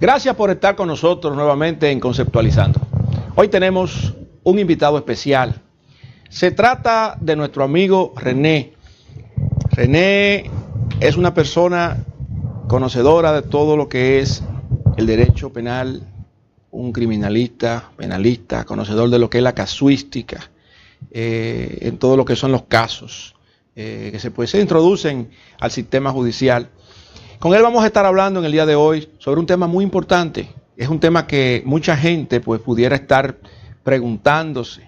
Gracias por estar con nosotros nuevamente en Conceptualizando. Hoy tenemos un invitado especial. Se trata de nuestro amigo René. René es una persona conocedora de todo lo que es el derecho penal, un criminalista, penalista, conocedor de lo que es la casuística, en todo lo que son los casos que se introducen al sistema judicial. Con él vamos a estar hablando en el día de hoy sobre un tema muy importante. Es un tema que mucha gente pudiera estar preguntándose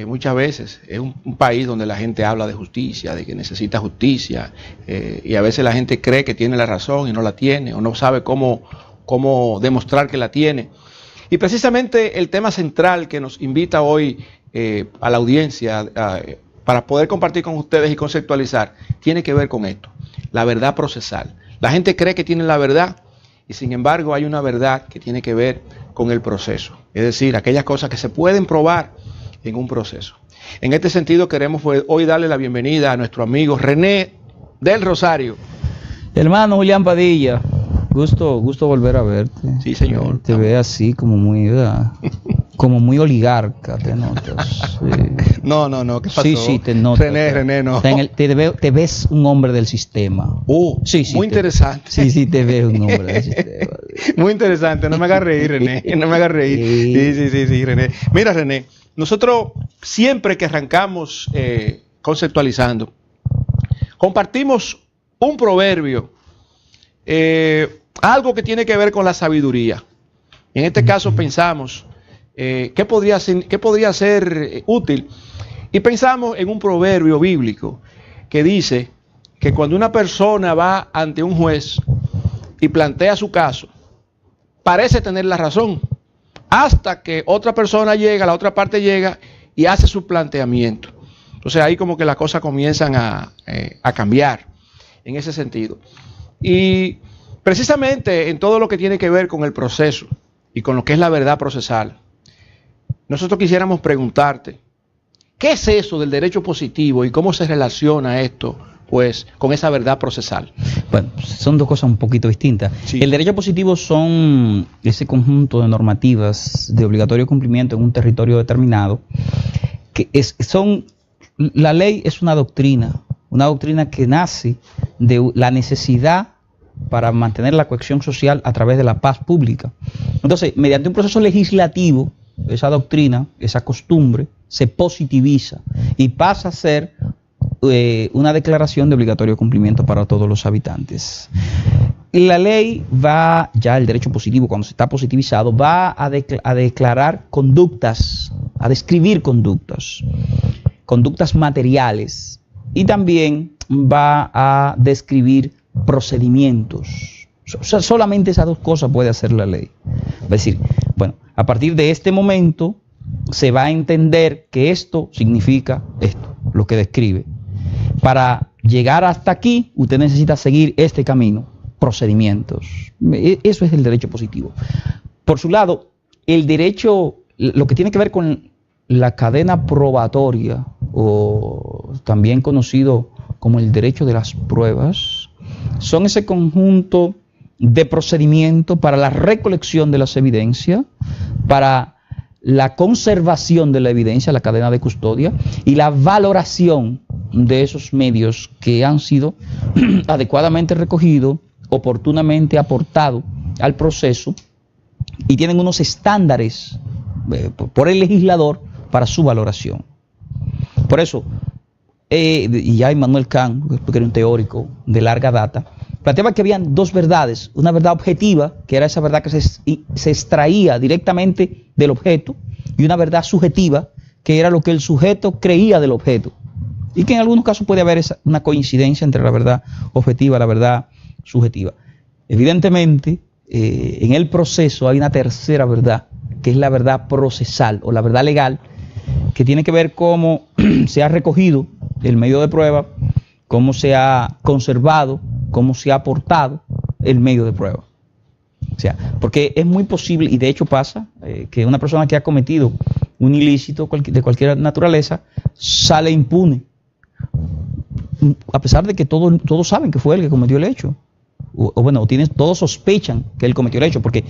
muchas veces. Es un país donde la gente habla de justicia, de que necesita justicia, y a veces la gente cree que tiene la razón y no la tiene, o no sabe cómo demostrar que la tiene. Y precisamente el tema central que nos invita hoy a la audiencia para poder compartir con ustedes y conceptualizar tiene que ver con esto, la verdad procesal. La gente cree que tiene la verdad y sin embargo hay una verdad que tiene que ver con el proceso. Es decir, aquellas cosas que se pueden probar en un proceso. En este sentido queremos hoy darle la bienvenida a nuestro amigo René del Rosario. Hermano Julián Padilla, gusto volver a verte. Sí, señor. Te ve así como muy, como muy oligarca, te notas. No, ¿qué pasó? Sí, te notas. René, no. Te ves un hombre del sistema. Sí, muy interesante. Sí, te ves un hombre del sistema. Muy interesante, no me hagas reír, René. No me hagas reír. Sí, René. Mira, René, nosotros siempre que arrancamos conceptualizando, compartimos un proverbio, algo que tiene que ver con la sabiduría. En este caso pensamos qué podría ser útil, y pensamos en un proverbio bíblico que dice que cuando una persona va ante un juez y plantea su caso, parece tener la razón, hasta que otra persona llega, la otra parte llega y hace su planteamiento. Entonces ahí como que las cosas comienzan a cambiar en ese sentido. Y precisamente en todo lo que tiene que ver con el proceso y con lo que es la verdad procesal, nosotros quisiéramos preguntarte, ¿qué es eso del derecho positivo y cómo se relaciona esto, pues, con esa verdad procesal? Bueno, son dos cosas un poquito distintas. Sí. El derecho positivo son ese conjunto de normativas de obligatorio cumplimiento en un territorio determinado, la ley es una doctrina que nace de la necesidad para mantener la cohesión social a través de la paz pública. Entonces, mediante un proceso legislativo, esa doctrina, esa costumbre, se positiviza y pasa a ser una declaración de obligatorio cumplimiento para todos los habitantes. La ley el derecho positivo, cuando se está positivizado, va a declarar conductas, a describir conductas materiales, y también va a describir procedimientos. Solamente esas dos cosas puede hacer la ley. Es decir, bueno, a partir de este momento se va a entender que esto significa esto, lo que describe. Para llegar hasta aquí, usted necesita seguir este camino, procedimientos. Eso es el derecho positivo. Por su lado, el derecho, lo que tiene que ver con la cadena probatoria, o también conocido como el derecho de las pruebas, son ese conjunto de procedimientos para la recolección de las evidencias, para la conservación de la evidencia, la cadena de custodia, y la valoración de esos medios que han sido adecuadamente recogidos, oportunamente aportados al proceso, y tienen unos estándares por el legislador para su valoración. Por eso, y ya Immanuel Kant, que era un teórico de larga data, planteaba que habían dos verdades: una verdad objetiva, que era esa verdad que se extraía directamente del objeto, y una verdad subjetiva, que era lo que el sujeto creía del objeto, y que en algunos casos puede haber una coincidencia entre la verdad objetiva y la verdad subjetiva. Evidentemente, en el proceso hay una tercera verdad, que es la verdad procesal o la verdad legal, que tiene que ver cómo se ha recogido el medio de prueba, cómo se ha conservado, cómo se ha aportado el medio de prueba. O sea, porque es muy posible, y de hecho pasa, que una persona que ha cometido un ilícito de cualquier naturaleza sale impune, a pesar de que todos saben que fue él que cometió el hecho. bueno, todos sospechan que él cometió el hecho, porque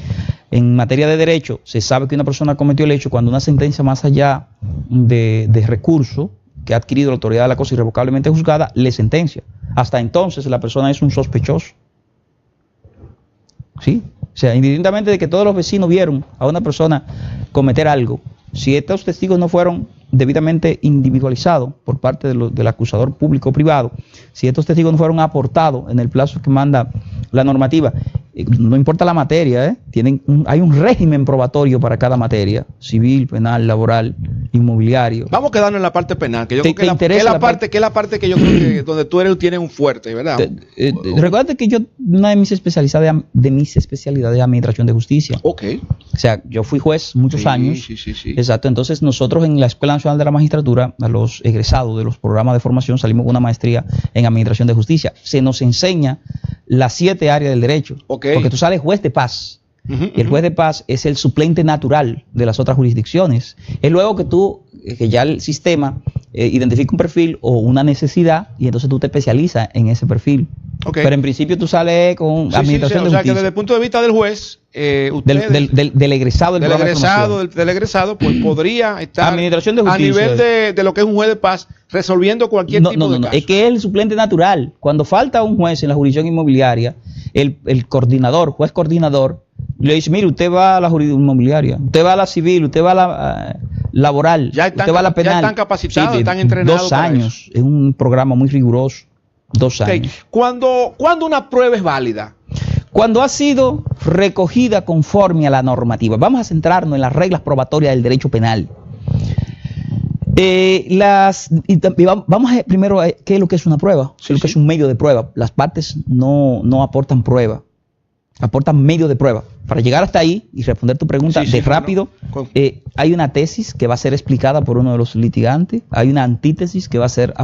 en materia de derecho se sabe que una persona cometió el hecho cuando una sentencia más allá de recurso que ha adquirido la autoridad de la cosa irrevocablemente juzgada le sentencia. Hasta entonces la persona es un sospechoso. ¿Sí? O sea, indistintamente de que todos los vecinos vieron a una persona cometer algo, si estos testigos no fueron debidamente individualizados por parte del acusador público o privado, si estos testigos no fueron aportados en el plazo que manda la normativa, no importa la materia, hay un régimen probatorio para cada materia, civil, penal, laboral, inmobiliario. Vamos a quedarnos en la parte penal, que yo creo que es la parte que yo creo que donde tú tienes un fuerte, ¿verdad? Recuerda que una de mis especialidades es administración de justicia. Ok. O sea, yo fui juez muchos años. Sí. Exacto. Entonces nosotros en la Escuela Nacional de la Magistratura, a los egresados de los programas de formación, salimos con una maestría en administración de justicia. Se nos enseña las 7 áreas del derecho. Ok. Porque tú sales juez de paz. Y el juez de paz es el suplente natural de las otras jurisdicciones. Es luego que ya el sistema identifica un perfil o una necesidad y entonces tú te especializas en ese perfil. Okay. Pero en principio tú sales con administración de justicia. O sea que desde el punto de vista del juez, del egresado del egresado, pues podría estar administración de justicia, a nivel de lo que es un juez de paz resolviendo cualquier tipo de caso. Es que es el suplente natural. Cuando falta un juez en la jurisdicción inmobiliaria, el coordinador, juez coordinador, le dice, mire, usted va a la jurisdicción inmobiliaria, usted va a la civil, usted va a la laboral, usted va a la penal. Ya están capacitados, están entrenados. 2 años, es un programa muy riguroso. 2 años. ¿Cuándo una prueba es válida? Cuando ha sido recogida conforme a la normativa. Vamos a centrarnos en las reglas probatorias del derecho penal. Vamos a primero a qué es lo que es una prueba, qué es lo que es un medio de prueba. Las partes no aportan prueba, aportan medio de prueba. Para llegar hasta ahí y responder tu pregunta rápido, hay una tesis que va a ser explicada por uno de los litigantes, hay una antítesis que va a ser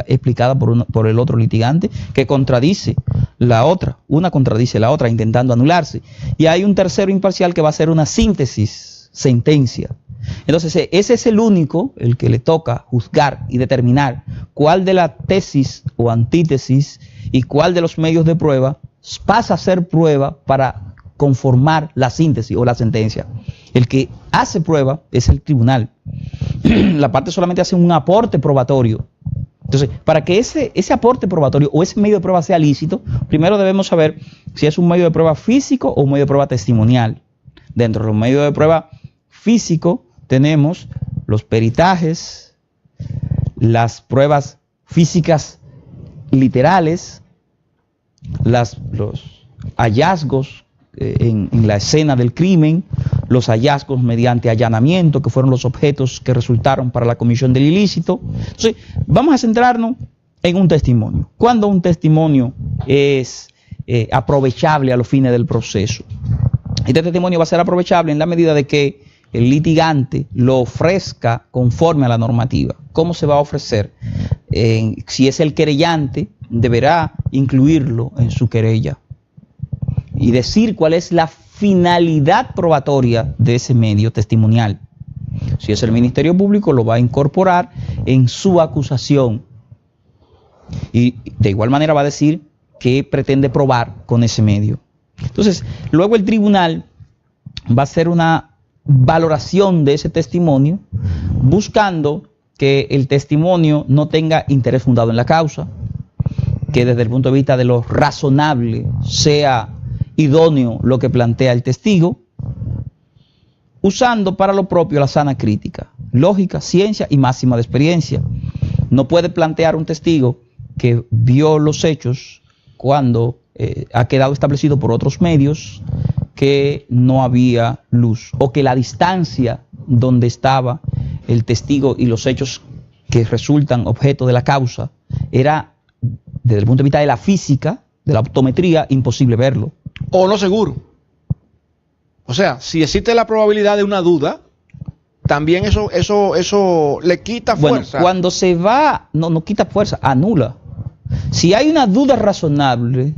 explicada por el otro litigante, que contradice la otra, una contradice la otra intentando anularse, y hay un tercero imparcial que va a ser una síntesis, sentencia. Entonces ese es el único, el que le toca juzgar y determinar cuál de la tesis o antítesis y cuál de los medios de prueba pasa a ser prueba para conformar la síntesis o la sentencia. El que hace prueba es el tribunal. La parte solamente hace un aporte probatorio. Entonces, para que ese aporte probatorio o ese medio de prueba sea lícito, primero debemos saber si es un medio de prueba físico o un medio de prueba testimonial. Dentro de los medios de prueba físico tenemos los peritajes, las pruebas físicas literales, los hallazgos en la escena del crimen, los hallazgos mediante allanamiento, que fueron los objetos que resultaron para la comisión del ilícito. Entonces, vamos a centrarnos en un testimonio. ¿Cuándo un testimonio es aprovechable a los fines del proceso? Este testimonio va a ser aprovechable en la medida de que el litigante lo ofrezca conforme a la normativa. ¿Cómo se va a ofrecer? Si es el querellante, deberá incluirlo en su querella y decir cuál es la finalidad probatoria de ese medio testimonial. Si es el Ministerio Público, lo va a incorporar en su acusación y de igual manera va a decir qué pretende probar con ese medio. Entonces, luego el tribunal va a hacer una valoración de ese testimonio buscando que el testimonio no tenga interés fundado en la causa, que desde el punto de vista de lo razonable sea idóneo lo que plantea el testigo, usando para lo propio la sana crítica, lógica, ciencia y máxima de experiencia. No puede plantear un testigo que vio los hechos cuando ha quedado establecido por otros medios que no había luz, o que la distancia donde estaba el testigo y los hechos que resultan objeto de la causa era, desde el punto de vista de la física, de la optometría, imposible verlo. O no seguro. O sea, si existe la probabilidad de una duda, también eso le quita fuerza. Bueno, cuando se va, no quita fuerza, anula. Si hay una duda razonable,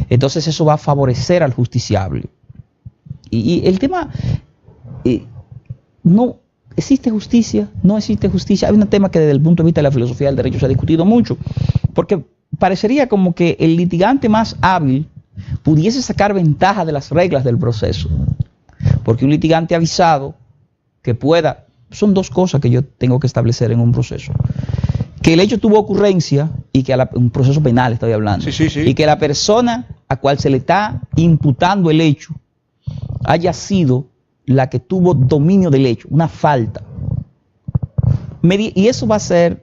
entonces eso va a favorecer al justiciable. Y el tema, no existe justicia, no existe justicia. Hay un tema que desde el punto de vista de la filosofía del derecho se ha discutido mucho, porque parecería como que el litigante más hábil pudiese sacar ventaja de las reglas del proceso. Porque un litigante avisado que pueda, son dos cosas que yo tengo que establecer en un proceso. Que el hecho tuvo ocurrencia y que un proceso penal estoy hablando. Y que la persona a cual se le está imputando el hecho haya sido la que tuvo dominio del hecho, una falta. Y eso va a ser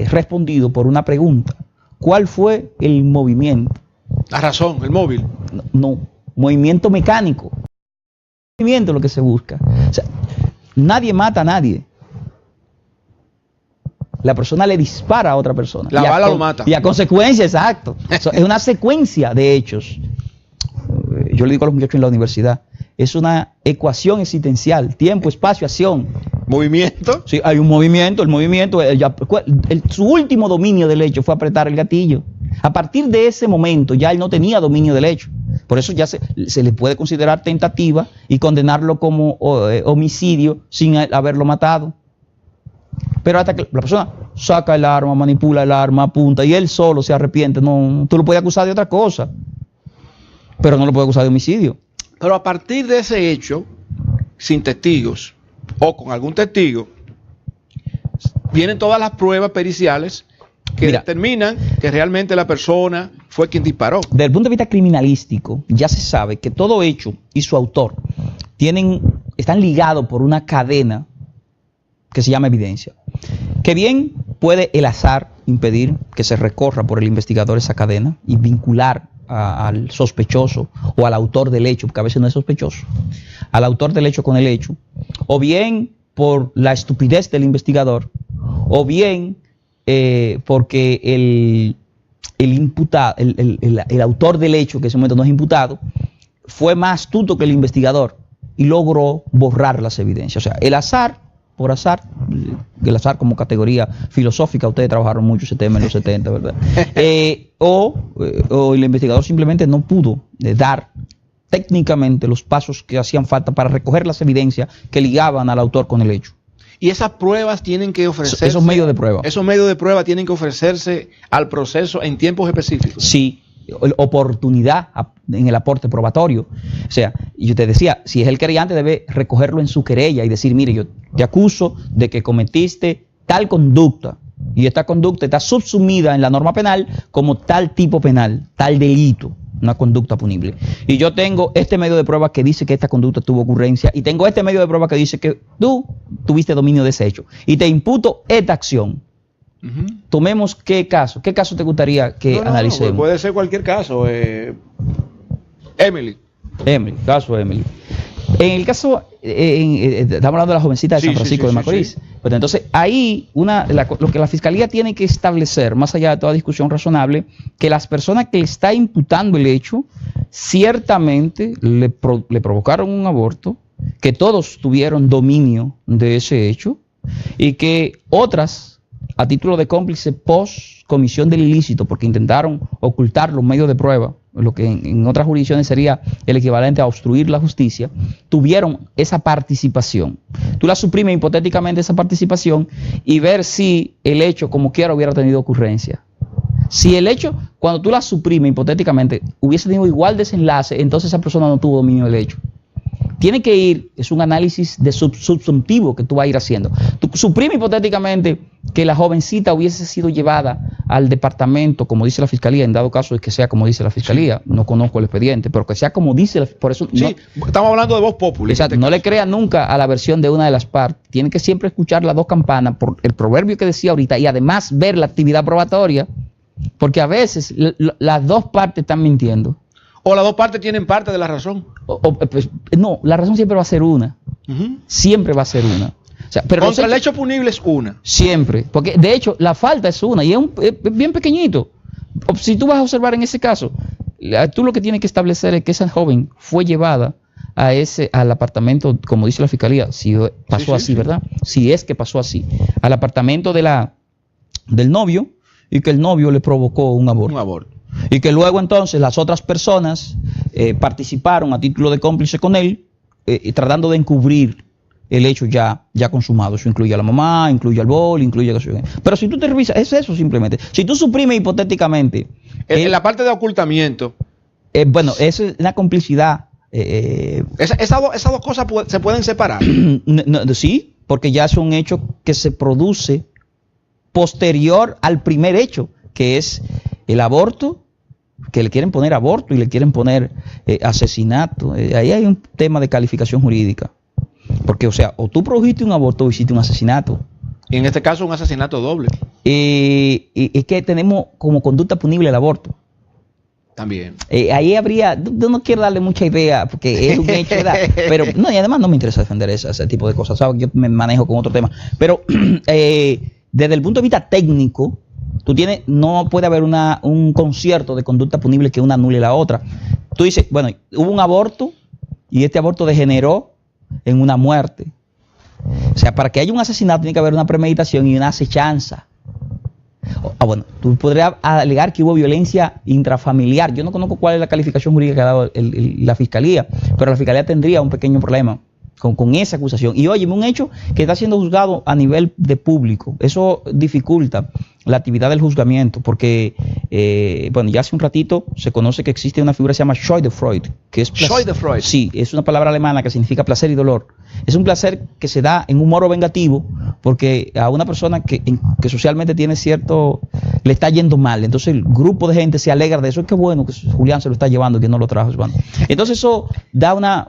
respondido por una pregunta. ¿Cuál fue el movimiento? La razón, el móvil. No, movimiento mecánico. Movimiento es lo que se busca. O sea, nadie mata a nadie. La persona le dispara a otra persona. La bala lo mata. Y a consecuencia, exacto. Es una secuencia de hechos. Yo le digo a los muchachos en la universidad, es una ecuación existencial, tiempo, espacio, acción. ¿Movimiento? Sí, hay un movimiento, su último dominio del hecho fue apretar el gatillo. A partir de ese momento ya él no tenía dominio del hecho. Por eso ya se le puede considerar tentativa y condenarlo como homicidio sin haberlo matado. Pero hasta que la persona saca el arma, manipula el arma, apunta y él solo se arrepiente, no, tú lo puedes acusar de otra cosa, pero no lo puedes acusar de homicidio. Pero a partir de ese hecho, sin testigos o con algún testigo, vienen todas las pruebas periciales que determinan que realmente la persona fue quien disparó. Desde el punto de vista criminalístico, ya se sabe que todo hecho y su autor están ligados por una cadena que se llama evidencia. Que bien puede el azar impedir que se recorra por el investigador esa cadena y vincular al sospechoso o al autor del hecho, porque a veces no es sospechoso, al autor del hecho con el hecho, o bien por la estupidez del investigador, o bien porque el autor del hecho, que en ese momento no es imputado, fue más astuto que el investigador y logró borrar las evidencias. O sea, el azar, por azar, el azar como categoría filosófica, ustedes trabajaron mucho ese tema en los 70, ¿verdad? O el investigador simplemente no pudo dar técnicamente los pasos que hacían falta para recoger las evidencias que ligaban al autor con el hecho. Y esas pruebas tienen que ofrecerse. Esos medios de prueba. Esos medios de prueba tienen que ofrecerse al proceso en tiempos específicos. Sí, oportunidad en el aporte probatorio. O sea, yo te decía, si es el querellante debe recogerlo en su querella y decir, mire, yo te acuso de que cometiste tal conducta y esta conducta está subsumida en la norma penal como tal tipo penal, tal delito, una conducta punible. Y yo tengo este medio de prueba que dice que esta conducta tuvo ocurrencia y tengo este medio de prueba que dice que tú tuviste dominio de ese hecho y te imputo esta acción. Tomemos qué caso te gustaría que analicemos. Puede ser cualquier caso. Emily, caso Emily. En el caso, estamos hablando de la jovencita de San Francisco de Macorís. Sí. Pero entonces ahí lo que la fiscalía tiene que establecer, más allá de toda discusión razonable, que las personas que le está imputando el hecho, ciertamente le provocaron un aborto, que todos tuvieron dominio de ese hecho y que otras a título de cómplice post comisión del ilícito, porque intentaron ocultar los medios de prueba, lo que en otras jurisdicciones sería el equivalente a obstruir la justicia, tuvieron esa participación. Tú la suprimes hipotéticamente esa participación y ver si el hecho, como quiera, hubiera tenido ocurrencia. Si el hecho, cuando tú la suprimes hipotéticamente, hubiese tenido igual desenlace, entonces esa persona no tuvo dominio del hecho. Tiene que ir, es un análisis de subsuntivo que tú vas a ir haciendo. Tú suprime hipotéticamente que la jovencita hubiese sido llevada al departamento, como dice la fiscalía, en dado caso de que sea como dice la fiscalía, no conozco el expediente, pero que sea como dice, por eso... Sí, no, estamos hablando de voz popular. Exacto, no le crea nunca a la versión de una de las partes. Tiene que siempre escuchar las dos campanas, por el proverbio que decía ahorita, y además ver la actividad probatoria, porque a veces las dos partes están mintiendo. O las dos partes tienen parte de la razón. Pues, no, la razón siempre va a ser una. Siempre va a ser una. O sea, pero contra el hecho punible es una. Siempre. Porque de hecho la falta es una y es bien pequeñito. Si tú vas a observar en ese caso, tú lo que tienes que establecer es que esa joven fue llevada al apartamento, como dice la fiscalía, si pasó así, ¿verdad? Si es que pasó así, al apartamento del novio y que el novio le provocó un aborto. Un aborto. Y que luego entonces las otras personas participaron a título de cómplice con él, tratando de encubrir el hecho ya consumado. Eso incluye a la mamá, incluye al bol, incluye a... Pero si tú te revisas, es eso simplemente. Si tú suprimes hipotéticamente... En la parte de ocultamiento, Bueno, eso es una complicidad. Esas dos cosas se pueden separar. Sí, porque ya es un hecho que se produce posterior al primer hecho, que es el aborto, que le quieren poner aborto y le quieren poner asesinato. Ahí hay un tema de calificación jurídica. Porque, o sea, o tú produjiste un aborto o hiciste un asesinato. Y en este caso un asesinato doble. Y es que tenemos como conducta punible el aborto. También. Ahí habría, yo no quiero darle mucha idea, porque es un hecho, ¿verdad? Pero no, y además no me interesa defender ese tipo de cosas, ¿sabes? Yo me manejo con otro tema. Pero desde el punto de vista técnico, no puede haber un concierto de conducta punible que una anule la otra. Tú dices, bueno, hubo un aborto y este aborto degeneró en una muerte. O sea, para que haya un asesinato tiene que haber una premeditación y una acechanza. Bueno, tú podrías alegar que hubo violencia intrafamiliar. Yo no conozco cuál es la calificación jurídica que ha dado la Fiscalía, pero la Fiscalía tendría un pequeño problema con esa acusación. Y oye, un hecho que está siendo juzgado a nivel de público. Eso dificulta la actividad del juzgamiento, porque, bueno, ya hace un ratito se conoce que existe una figura que se llama Schadenfreude, que es Schadenfreude. Sí, es una palabra alemana que significa placer y dolor. Es un placer que se da en un moro vengativo, porque a una persona que socialmente tiene le está yendo mal. Entonces el grupo de gente se alegra de eso. Es que bueno que Julián se lo está llevando, que no lo trajo. Entonces eso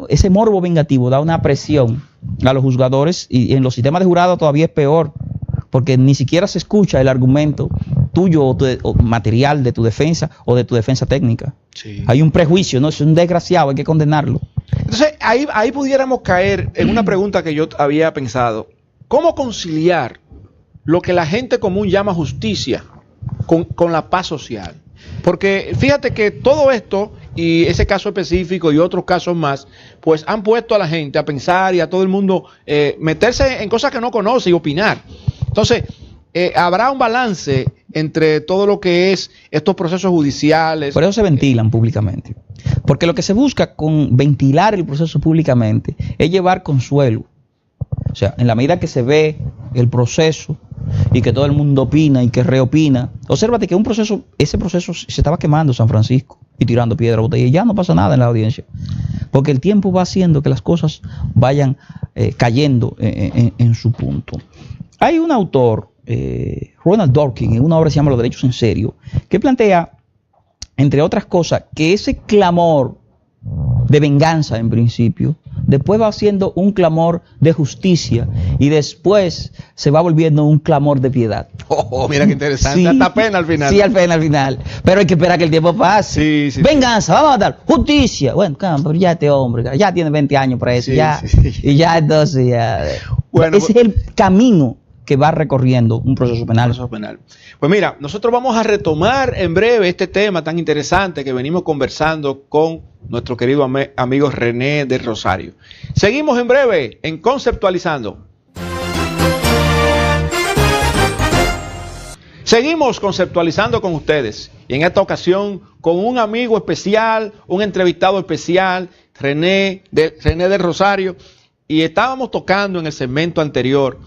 ese morbo vengativo da una presión a los juzgadores, y en los sistemas de jurado todavía es peor, porque ni siquiera se escucha el argumento tuyo o material de tu defensa o de tu defensa técnica. Sí. Hay un prejuicio, ¿no? Es un desgraciado, hay que condenarlo. Entonces, ahí pudiéramos caer en una pregunta que yo había pensado. ¿Cómo conciliar lo que la gente común llama justicia con la paz social? Porque fíjate que todo esto, y ese caso específico y otros casos más, pues han puesto a la gente a pensar y a todo el mundo meterse en cosas que no conoce y opinar. Entonces, habrá un balance entre todo lo que es estos procesos judiciales. Por eso se ventilan públicamente. Porque lo que se busca con ventilar el proceso públicamente es llevar consuelo. O sea, en la medida que se ve el proceso y que todo el mundo opina y que reopina, obsérvate que ese proceso se estaba quemando San Francisco y tirando piedra, botella, y ya no pasa nada en la audiencia. Porque el tiempo va haciendo que las cosas vayan cayendo en su punto. Hay un autor, Ronald Dworkin, en una obra que se llama Los Derechos en Serio, que plantea, entre otras cosas, que ese clamor de venganza en principio, después va siendo un clamor de justicia y después se va volviendo un clamor de piedad. Mira qué interesante, sí, hasta pena al final. Sí, al final. Pero hay que esperar que el tiempo pase. Sí. Venganza, vamos a dar justicia. Bueno, pero ya este hombre, ya tiene 20 años para eso, y ya entonces ya. Bueno, ese es el camino que va recorriendo un proceso penal. Pues mira, nosotros vamos a retomar en breve este tema tan interesante que venimos conversando con nuestro querido amigo René del Rosario. Seguimos en breve en Conceptualizando. Seguimos conceptualizando con ustedes, y en esta ocasión con un amigo especial, un entrevistado especial, René del Rosario, y estábamos tocando en el segmento anterior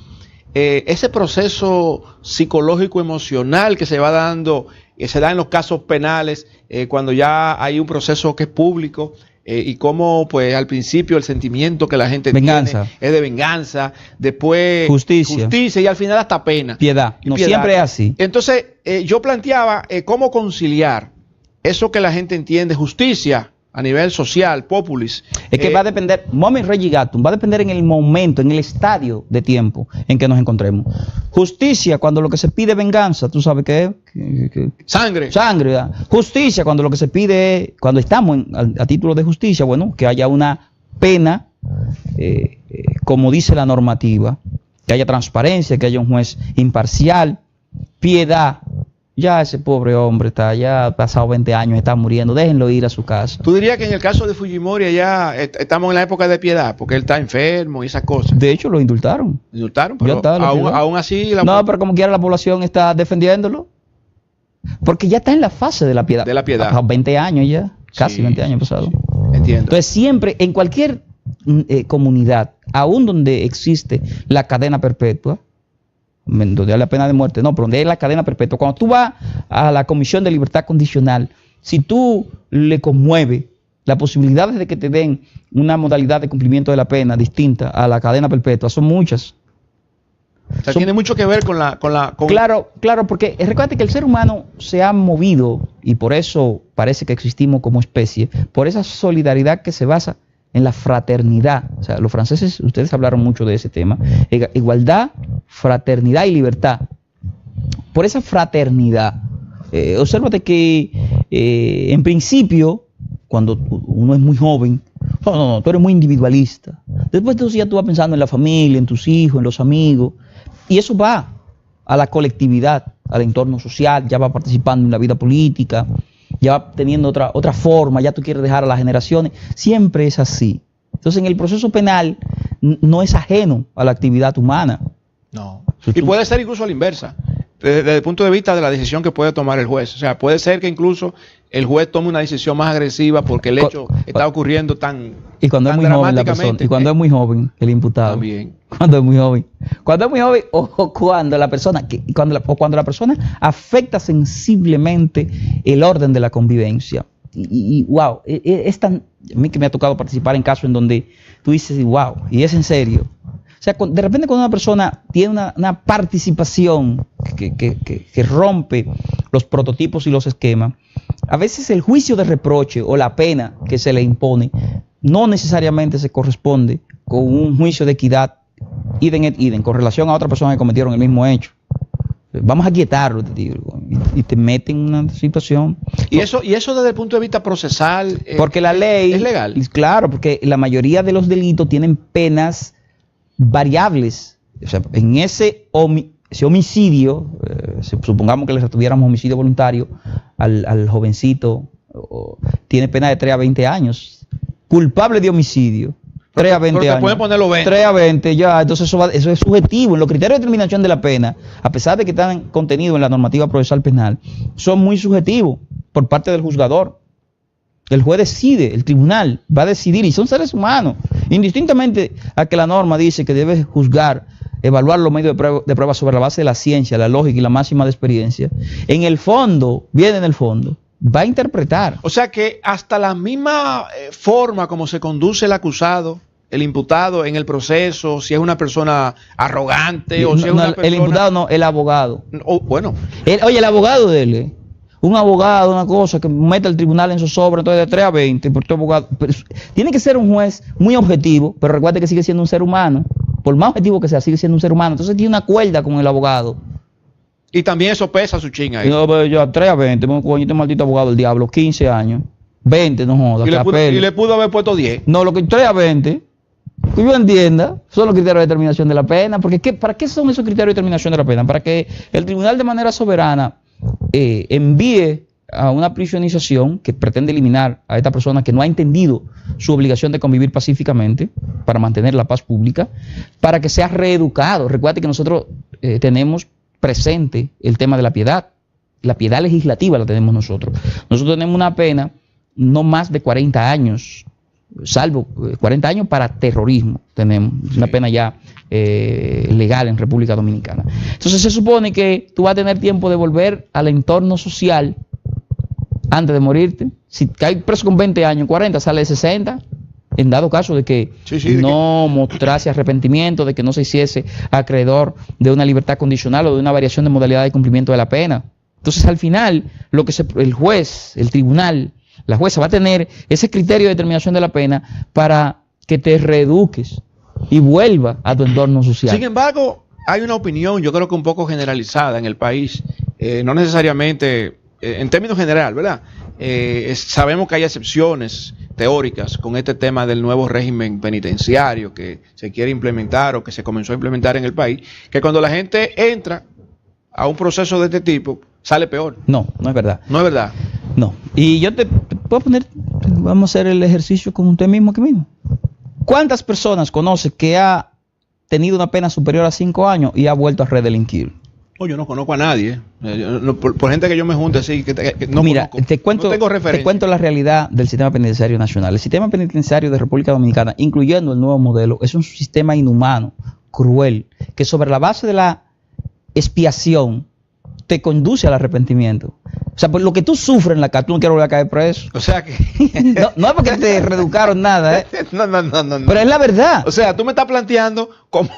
ese proceso psicológico emocional que se va dando, se da en los casos penales, cuando ya hay un proceso que es público, y cómo pues al principio el sentimiento que la gente tiene es de venganza, después justicia y al final hasta pena. Piedad. No siempre es así. Entonces yo planteaba cómo conciliar eso que la gente entiende, justicia a nivel social, populis. Es que va a depender, moment regigatum, va a depender en el momento, en el estadio de tiempo en que nos encontremos. Justicia, cuando lo que se pide es venganza, tú sabes qué es. Sangre. ¿Verdad? Justicia, cuando lo que se pide es, cuando estamos a título de justicia, bueno, que haya una pena, como dice la normativa, que haya transparencia, que haya un juez imparcial, piedad. Ya ese pobre hombre está, ya ha pasado 20 años, está muriendo, déjenlo ir a su casa. ¿Tú dirías que en el caso de Fujimori ya estamos en la época de piedad, porque él está enfermo y esas cosas? De hecho, lo indultaron. ¿Indultaron? Pero aún así... No, pero como quiera la población está defendiéndolo. Porque ya está en la fase de la piedad. De la piedad. Ha pasado 20 años ya, casi 20 años pasado. Sí. Entiendo. Entonces siempre, en cualquier comunidad, aún donde existe la cadena perpetua, donde hay la pena de muerte, no, pero donde hay la cadena perpetua. Cuando tú vas a la Comisión de Libertad Condicional, si tú le conmueve las posibilidades de que te den una modalidad de cumplimiento de la pena distinta a la cadena perpetua son muchas. O sea, tiene mucho que ver con Claro, porque recuerda que el ser humano se ha movido, y por eso parece que existimos como especie, por esa solidaridad que se basa en la fraternidad. O sea, los franceses, ustedes hablaron mucho de ese tema, igualdad, fraternidad y libertad. Por esa fraternidad, obsérvate que en principio, cuando uno es muy joven, no, tú eres muy individualista. Después entonces ya tú vas pensando en la familia, en tus hijos, en los amigos, y eso va a la colectividad, al entorno social, ya va participando en la vida política, ya va teniendo otra forma, ya tú quieres dejar a las generaciones. Siempre es así. Entonces en el proceso penal no es ajeno a la actividad humana. No. Y puede ser incluso a la inversa, desde el punto de vista de la decisión que puede tomar el juez. O sea, puede ser que incluso el juez tome una decisión más agresiva porque el hecho está ocurriendo tan dramáticamente. Y cuando es muy joven el imputado. También. Cuando es muy joven. Cuando es muy joven o cuando la persona cuando la persona afecta sensiblemente el orden de la convivencia. Y wow, es tan, a mí que me ha tocado participar en casos en donde tú dices, wow, y es en serio. O sea, de repente cuando una persona tiene una participación que rompe los prototipos y los esquemas, a veces el juicio de reproche o la pena que se le impone no necesariamente se corresponde con un juicio de equidad idem et idem con relación a otra persona que cometieron el mismo hecho. Vamos a quietarlo, te digo, y te meten en una situación. ¿Y eso desde el punto de vista procesal? Porque la ley es legal. Claro, porque la mayoría de los delitos tienen penas variables. O sea, en ese homicidio, supongamos que le retuviéramos homicidio voluntario al jovencito, tiene pena de 3 a 20 años. Culpable de homicidio, 3 a 20 pero años. te pueden poner los 20. 3 a 20, ya. Entonces eso es subjetivo. En los criterios de determinación de la pena, a pesar de que están contenidos en la normativa procesal penal, son muy subjetivos por parte del juzgador. El juez decide, el tribunal va a decidir, y son seres humanos. Indistintamente a que la norma dice que debe juzgar, evaluar los medios de prueba sobre la base de la ciencia, la lógica y la máxima de experiencia, en el fondo, va a interpretar. O sea que hasta la misma forma como se conduce el acusado, el imputado en el proceso, si es una persona arrogante o si es una persona... El imputado no, el abogado. Bueno. Oye, el abogado de él, un abogado, una cosa que mete al tribunal en zozobra, entonces de 3 a 20, por tu abogado. Pero tiene que ser un juez muy objetivo, pero recuerde que sigue siendo un ser humano. Por más objetivo que sea, sigue siendo un ser humano. Entonces tiene una cuerda con el abogado. Y también eso pesa su chinga ahí. No, pero yo 3 a 20, coño, este maldito abogado del diablo, 15 años, 20, no jodas. Y le pudo haber puesto 10. No, lo que 3 a 20, que yo entienda, son los criterios de determinación de la pena. Porque ¿para qué son esos criterios de determinación de la pena? Para que el tribunal de manera soberana envíe a una prisionización que pretende eliminar a esta persona que no ha entendido su obligación de convivir pacíficamente para mantener la paz pública, para que sea reeducado. Recuerde que nosotros tenemos presente el tema de la piedad. La piedad legislativa la tenemos nosotros. Nosotros tenemos una pena no más de 40 años, salvo 40 años para terrorismo. Tenemos una pena ya legal en República Dominicana. Entonces se supone que tú vas a tener tiempo de volver al entorno social antes de morirte. Si caes preso con 20 años, 40, sale de 60, en dado caso de que no mostrase arrepentimiento, de que no se hiciese acreedor de una libertad condicional o de una variación de modalidad de cumplimiento de la pena. Entonces al final, el juez, el tribunal, la jueza va a tener ese criterio de determinación de la pena para que te reeduques y vuelva a tu entorno social. Sin embargo, hay una opinión, yo creo que un poco generalizada en el país, no necesariamente en términos general, ¿verdad? Sabemos que hay excepciones teóricas con este tema del nuevo régimen penitenciario que se quiere implementar o que se comenzó a implementar en el país, que cuando la gente entra a un proceso de este tipo, sale peor. No, no es verdad. No es verdad. No. Y yo te puedo poner, vamos a hacer el ejercicio con usted mismo aquí mismo. ¿Cuántas personas conoce que ha tenido una pena superior a 5 años y ha vuelto a redelinquir? Yo no conozco a nadie. Por gente que yo me junte así, que no Mira, conozco. No tengo referencia. Te cuento la realidad del sistema penitenciario nacional. El sistema penitenciario de República Dominicana, incluyendo el nuevo modelo, es un sistema inhumano, cruel, que sobre la base de la expiación te conduce al arrepentimiento. O O sea, por lo que tú sufres en la cárcel, tú no quieres volver a caer preso. O sea que... No es porque te reeducaron nada, ¿eh? No. Pero es la verdad. O sea, tú me estás planteando como...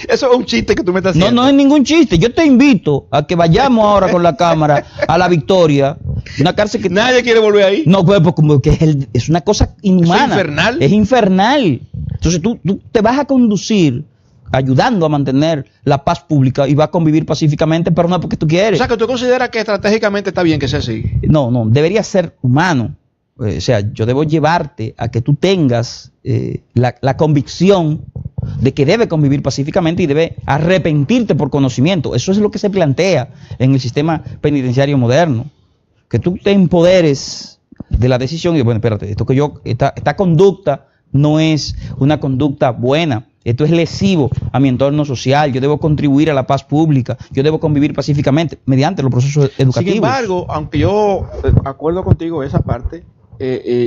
Eso es un chiste que tú me estás haciendo. No es ningún chiste. Yo te invito a que vayamos ahora con la cámara a La Victoria, una cárcel que... Nadie quiere volver ahí. No, pues como que es una cosa inhumana. ¿Es infernal? Es infernal. Entonces tú te vas a conducir ayudando a mantener la paz pública y vas a convivir pacíficamente, pero no es porque tú quieres. O sea, que tú consideras que estratégicamente está bien que sea así. No, debería ser humano. O sea, yo debo llevarte a que tú tengas la convicción de que debe convivir pacíficamente y debe arrepentirte por conocimiento. Eso es lo que se plantea en el sistema penitenciario moderno. Que tú te empoderes de la decisión y bueno, espérate, esta conducta no es una conducta buena. Esto es lesivo a mi entorno social. Yo debo contribuir a la paz pública. Yo debo convivir pacíficamente mediante los procesos educativos. Sin embargo, aunque yo acuerdo contigo esa parte,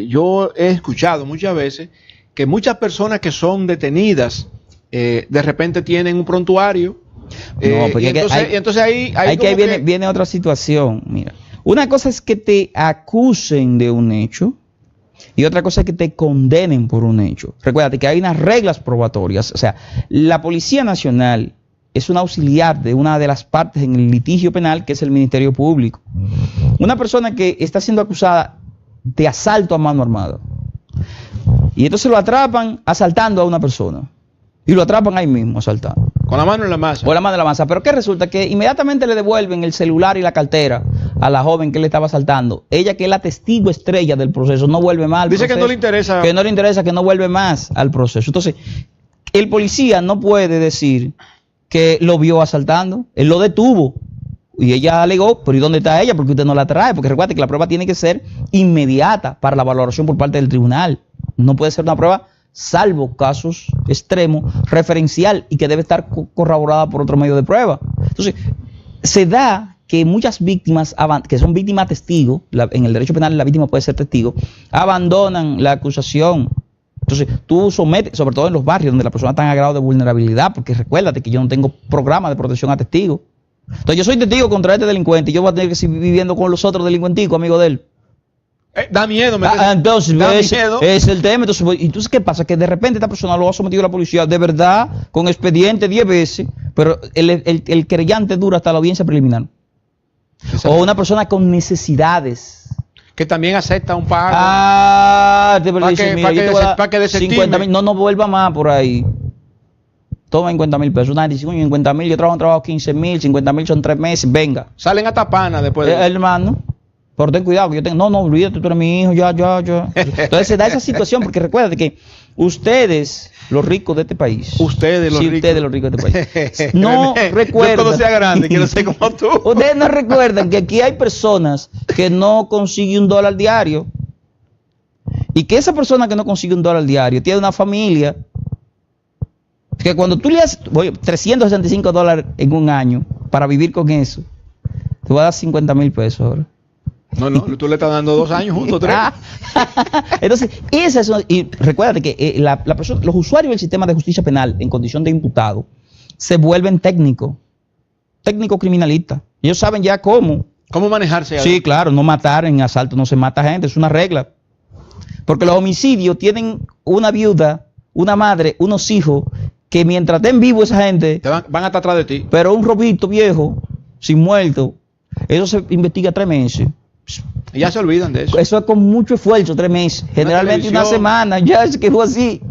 yo he escuchado muchas veces que muchas personas que son detenidas de repente tienen un prontuario. Entonces ahí viene otra situación. Mira, una cosa es que te acusen de un hecho. Y otra cosa es que te condenen por un hecho. Recuérdate que hay unas reglas probatorias. O sea, la Policía Nacional es un auxiliar de una de las partes en el litigio penal, que es el Ministerio Público. Una persona que está siendo acusada de asalto a mano armada. Y entonces lo atrapan asaltando a una persona. Y lo atrapan ahí mismo asaltando. Con la mano en la masa. Con la mano en la masa. Pero ¿qué resulta? Que inmediatamente le devuelven el celular y la cartera a la joven que le estaba asaltando. Ella, que es la testigo estrella del proceso, no vuelve más al proceso. Dice que no le interesa. Que no le interesa, que no vuelve más al proceso. Entonces, el policía no puede decir que lo vio asaltando. Él lo detuvo. Y ella alegó, pero ¿y dónde está ella? Porque usted no la trae. Porque recuerde que la prueba tiene que ser inmediata para la valoración por parte del tribunal. No puede ser una prueba, salvo casos extremos, referencial y que debe estar corroborada por otro medio de prueba. Entonces, se da que muchas víctimas, que son víctimas testigos, en el derecho penal la víctima puede ser testigo, abandonan la acusación. Entonces, tú sometes, sobre todo en los barrios donde la persona está en grado de vulnerabilidad, porque recuérdate que yo no tengo programa de protección a testigos. Entonces, yo soy testigo contra este delincuente y yo voy a tener que seguir viviendo con los otros delincuenticos, amigos de él. Da miedo. Entonces, miedo. es el tema. Entonces, ¿qué pasa? Que de repente esta persona lo ha sometido a la policía, de verdad, con expediente 10 veces, pero el querellante dura hasta la audiencia preliminar. O una persona con necesidades. Que también acepta un pago. Para que desestime. No vuelva más por ahí. Toma 50,000 pesos. Una decisión, 50,000. Yo trabajo 15,000, 50,000 son 3 meses. Venga. Salen a tapana después. Hermano. Pero ten cuidado, que yo tengo. No, olvídate, tú eres mi hijo, ya. Entonces se da esa situación, porque recuerda que ustedes, los ricos de este país. Ustedes, los ricos de este país. No recuerdan. Yo cuando sea grande, quiero ser como tú. Ustedes no recuerdan que aquí hay personas que no consiguen $1 diario. Y que esa persona que no consigue $1 diario tiene una familia. Que cuando tú le das $365 en un año para vivir con eso, te va a dar 50,000 pesos ahora. No, tú le estás dando 2 años juntos, 3. Entonces, y recuérdate que los usuarios del sistema de justicia penal en condición de imputado se vuelven técnicos criminalistas. Ellos saben ya cómo manejarse. Sí, claro, no matar en asalto, no se mata gente, es una regla. Porque los homicidios tienen una viuda, una madre, unos hijos, que mientras estén vivos esa gente, van a estar atrás de ti. Pero un robito viejo, sin muerto, eso se investiga 3 meses. Y ya se olvidan de eso. Eso es con mucho esfuerzo, 3 meses. Generalmente una semana, ya es que fue así.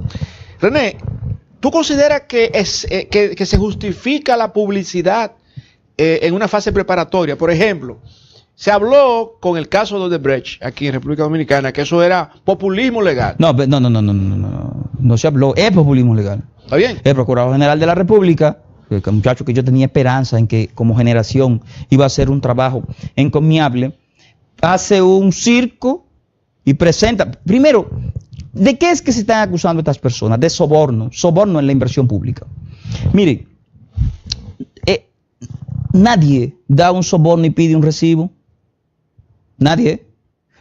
René, ¿tú consideras que se justifica la publicidad en una fase preparatoria? Por ejemplo, se habló con el caso de Odebrecht aquí en República Dominicana que eso era populismo legal. No se habló, es populismo legal. ¿Está bien? El Procurador General de la República, el muchacho que yo tenía esperanza en que como generación iba a hacer un trabajo encomiable, hace un circo y presenta, primero, ¿de qué es que se están acusando estas personas? De soborno en la inversión pública. Mire, nadie da un soborno y pide un recibo. Nadie.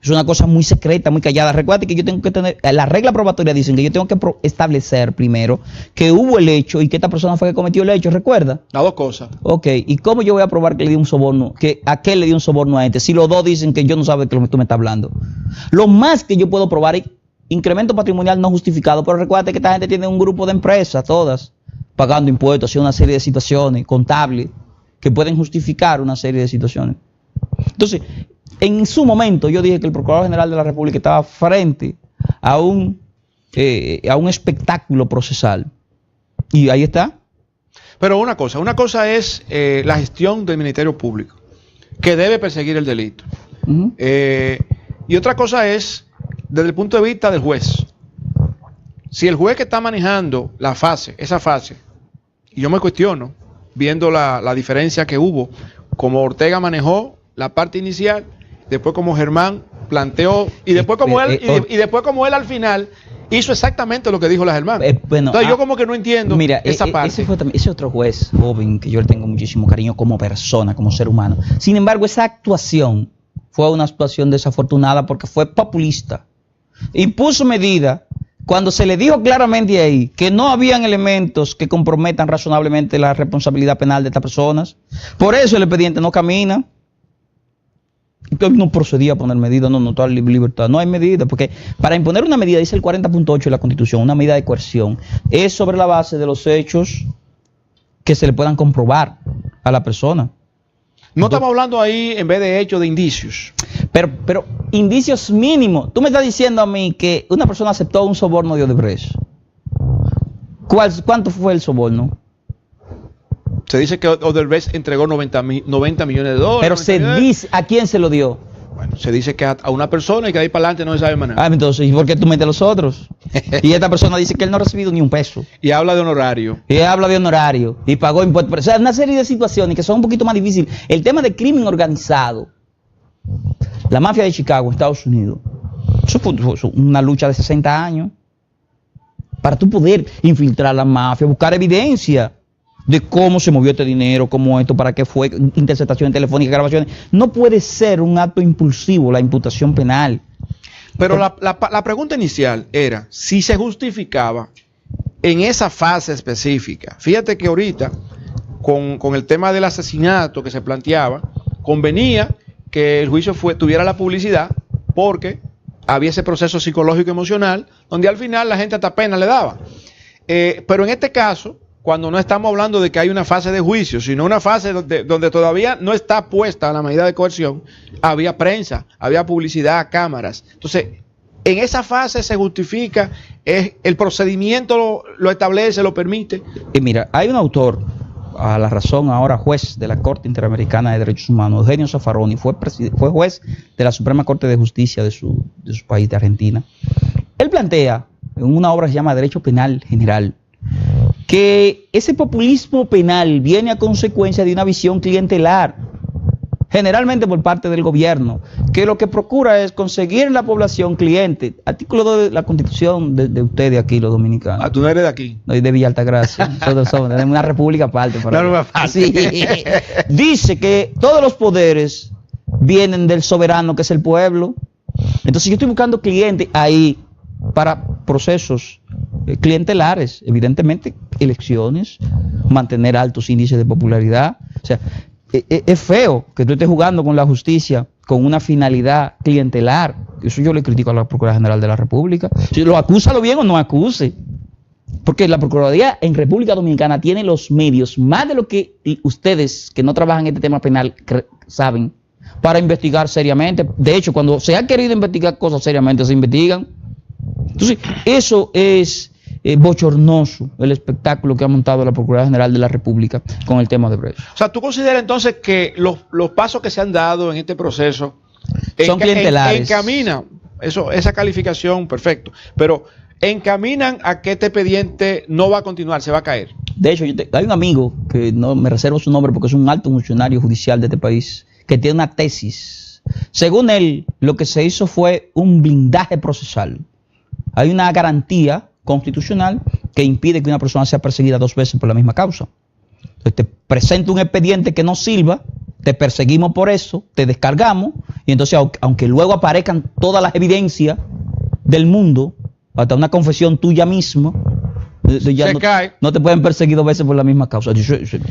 Es una cosa muy secreta, muy callada. Recuerda que yo tengo que tener, la regla probatoria dicen que yo tengo que establecer primero que hubo el hecho y que esta persona fue que cometió el hecho, ¿recuerda? Las dos cosas. Ok, ¿y cómo yo voy a probar que le dio un soborno? Que a qué le dio un soborno a este, si los dos dicen que yo no sabe de qué tú me estás hablando. Lo más que yo puedo probar es incremento patrimonial no justificado, pero recuerda que esta gente tiene un grupo de empresas, todas, pagando impuestos, haciendo una serie de situaciones contables que pueden justificar una serie de situaciones. Entonces, en su momento yo dije que el Procurador General de la República estaba frente a un espectáculo procesal. Y ahí está. Pero una cosa es la gestión del Ministerio Público, que debe perseguir el delito. Y otra cosa es desde el punto de vista del juez. Si el juez que está manejando esa fase, y yo me cuestiono, viendo la diferencia que hubo, como Ortega manejó la parte inicial, después como Germán planteó, y después como él al final hizo exactamente lo que dijo la Germán. Bueno, entonces yo como que no entiendo esa parte. Ese otro juez joven que yo le tengo muchísimo cariño como persona, como ser humano. Sin embargo, esa actuación fue una actuación desafortunada porque fue populista. Impuso medidas cuando se le dijo claramente ahí que no habían elementos que comprometan razonablemente la responsabilidad penal de estas personas. Por eso el expediente no camina. Entonces no procedía a poner medidas, no toda libertad, no hay medida, porque para imponer una medida, dice el 40.8 de la Constitución, una medida de coerción, es sobre la base de los hechos que se le puedan comprobar a la persona. No estamos hablando ahí en vez de hechos de indicios. Pero indicios mínimos. Tú me estás diciendo a mí que una persona aceptó un soborno de Odebrecht. ¿Cuánto fue el soborno? Se dice que Odebrecht entregó 90 millones de dólares. Pero se dice, ¿a quién se lo dio? Bueno, se dice que a una persona y que de ahí para adelante no se sabe manejar. Entonces, ¿y por qué tú metes a los otros? Y esta persona dice que él no ha recibido ni un peso. Y habla de honorario. Y pagó impuestos. O sea, una serie de situaciones que son un poquito más difíciles. El tema de crimen organizado. La mafia de Chicago, Estados Unidos. Eso fue una lucha de 60 años. Para tú poder infiltrar la mafia, buscar evidencia de cómo se movió este dinero, cómo esto, para qué fue, interceptaciones telefónicas, grabaciones. No puede ser un acto impulsivo la imputación penal. Pero la pregunta inicial era si se justificaba en esa fase específica. Fíjate que ahorita, con el tema del asesinato que se planteaba, convenía que el juicio tuviera la publicidad porque había ese proceso psicológico emocional donde al final la gente hasta pena le daba. Pero en este caso, cuando no estamos hablando de que hay una fase de juicio, sino una fase donde todavía no está puesta la medida de coerción, había prensa, había publicidad, cámaras. Entonces, en esa fase se justifica, el procedimiento lo establece, lo permite. Y mira, hay un autor, a la razón ahora juez de la Corte Interamericana de Derechos Humanos, Eugenio Zaffaroni, fue juez de la Suprema Corte de Justicia de su país, de Argentina. Él plantea, en una obra que se llama Derecho Penal General, que ese populismo penal viene a consecuencia de una visión clientelar, generalmente por parte del gobierno, que lo que procura es conseguir en la población cliente. Artículo 2 de la Constitución de ustedes aquí, los dominicanos. Tú no eres de aquí. No, de Villa Altagracia. Nosotros somos de una república aparte. Sí. Dice que todos los poderes vienen del soberano, que es el pueblo. Entonces yo estoy buscando clientes ahí para procesos clientelares, evidentemente, elecciones, mantener altos índices de popularidad. O sea, es feo que tú estés jugando con la justicia con una finalidad clientelar. Eso yo le critico a la Procuraduría General de la República. Si lo acusa, lo bien o no acuse. Porque la Procuraduría en República Dominicana tiene los medios, más de lo que ustedes que no trabajan en este tema penal saben, para investigar seriamente. De hecho, cuando se ha querido investigar cosas seriamente, se investigan. Entonces, eso es bochornoso, el espectáculo que ha montado la Procuraduría General de la República con el tema de Odebrecht. O sea, ¿tú consideras entonces que los pasos que se han dado en este proceso son clientelares? Encaminan, esa calificación, perfecto, pero encaminan a que este expediente no va a continuar, se va a caer? De hecho, hay un amigo, que no me reservo su nombre porque es un alto funcionario judicial de este país, que tiene una tesis. Según él, lo que se hizo fue un blindaje procesal. Hay una garantía constitucional que impide que una persona sea perseguida 2 veces por la misma causa. Entonces te presenta un expediente que no sirva, te perseguimos por eso, te descargamos, y entonces aunque luego aparezcan todas las evidencias del mundo, hasta una confesión tuya mismo, ya no te pueden perseguir 2 veces por la misma causa.